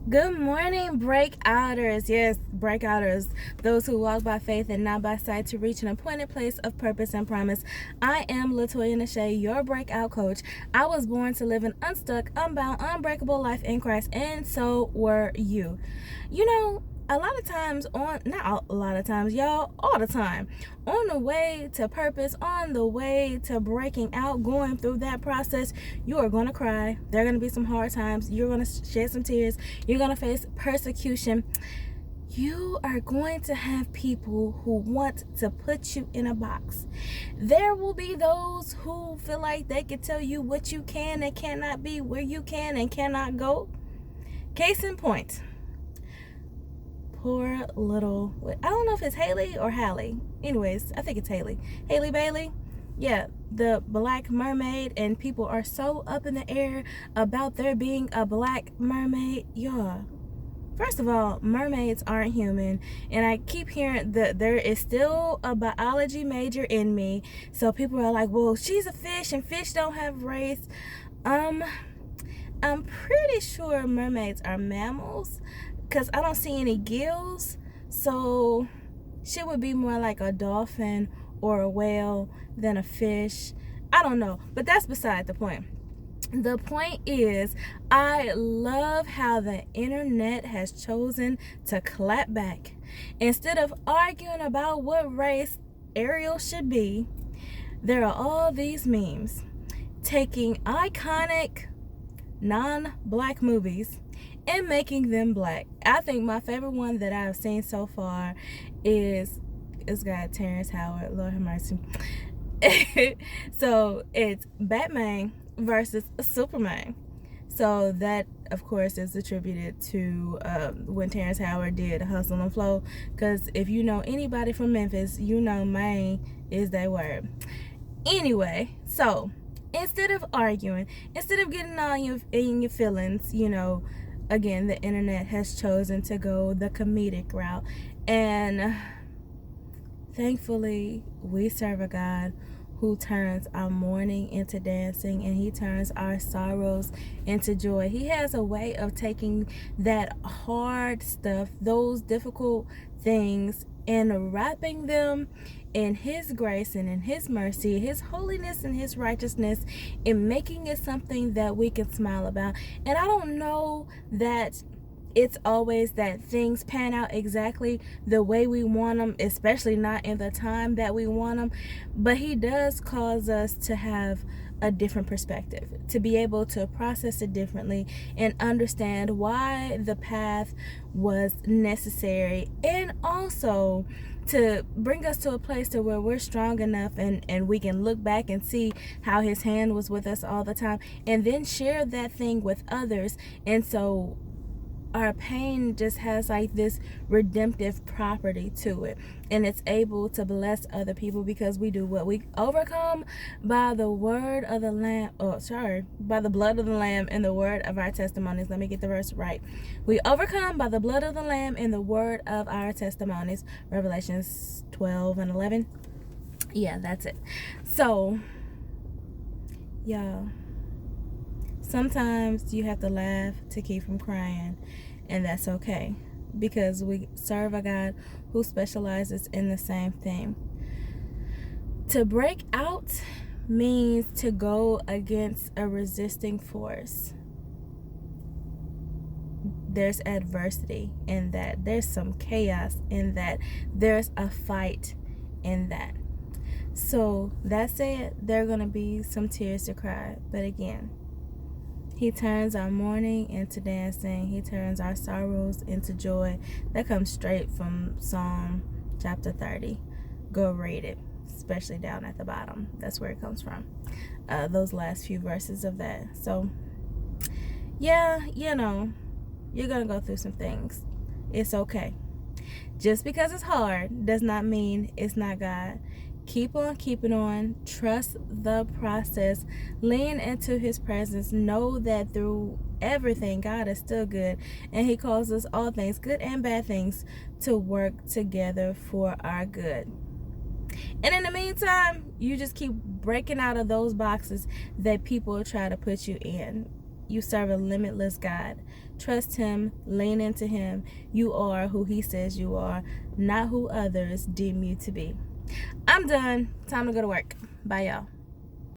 Good morning, breakouters. Yes, breakouters. Those who walk by faith and not by sight to reach an appointed place of purpose and promise. I am Latoya Nashay, your breakout coach. I was born to live an unstuck, unbound, unbreakable life in Christ, and so were you. You know, a lot of times not a lot of times, y'all, all the time, on the way to purpose, on the way to breaking out, going through that process, you are going to cry. There are going to be some hard times. You're going to shed some tears. You're going to face persecution. You are going to have people who want to put you in a box. There will be those who feel like they can tell you what you can and cannot be, where you can and cannot go. Case in point, poor little, I don't know if it's Haley or Hallie. Anyways, I think it's Haley. Haley Bailey. Yeah, the Black Mermaid, and people are so up in the air about there being a Black Mermaid. Yeah. First of all, mermaids aren't human, and I keep hearing that there is still a biology major in me. So people are like, well, she's a fish and fish don't have race. I'm pretty sure mermaids are mammals, because I don't see any gills, so she would be more like a dolphin or a whale than a fish. I don't know, but that's beside the point. The point is, I love how the internet has chosen to clap back. Instead of arguing about what race Ariel should be, there are all these memes taking iconic non-black movies and making them black. I think my favorite one that I've seen so far is got Terrence Howard, Lord have mercy. So it's Batman versus Superman. So that, of course, is attributed to when Terrence Howard did Hustle and Flow. Because if you know anybody from Memphis, you know Maine is that word. Anyway, so instead of arguing, instead of getting all in your feelings, again, the internet has chosen to go the comedic route. And thankfully, we serve a God who turns our mourning into dancing, and he turns our sorrows into joy. He has a way of taking that hard stuff, those difficult things, and wrapping them in his grace and in his mercy, his holiness and his righteousness, and making it something that we can smile about. And I don't know that it's always that things pan out exactly the way we want them, especially not in the time that we want them, but he does cause us to have a different perspective, to be able to process it differently and understand why the path was necessary, and also to bring us to a place to where we're strong enough and we can look back and see how his hand was with us all the time, and then share that thing with others. And so our pain just has like this redemptive property to it, and it's able to bless other people because we do what? We overcome by the word of the lamb, by the blood of the lamb and the word of our testimonies. Let me get the verse right. We overcome by the blood of the lamb and the word of our testimonies. Revelations 12:11. Yeah, that's it. So y'all, sometimes you have to laugh to keep from crying, and that's okay, because we serve a God who specializes in the same thing. To break out means to go against a resisting force. There's adversity in that. There's some chaos in that. There's a fight in that. So that said, there are going to be some tears to cry. But again, he turns our mourning into dancing. He turns our sorrows into joy. That comes straight from Psalm chapter 30. Go read it, especially down at the bottom. That's where it comes from. Those last few verses of that. So, yeah, you're going to go through some things. It's okay. Just because it's hard does not mean it's not God. Keep on keeping on. Trust the process. Lean into his presence. Know that through everything, God is still good, and he calls us all things, good and bad things, to work together for our good. And in the meantime, you just keep breaking out of those boxes that people try to put you in. You serve a limitless God. Trust him, lean into him. You are who he says you are, not who others deem you to be. I'm done. Time to go to work. Bye, y'all.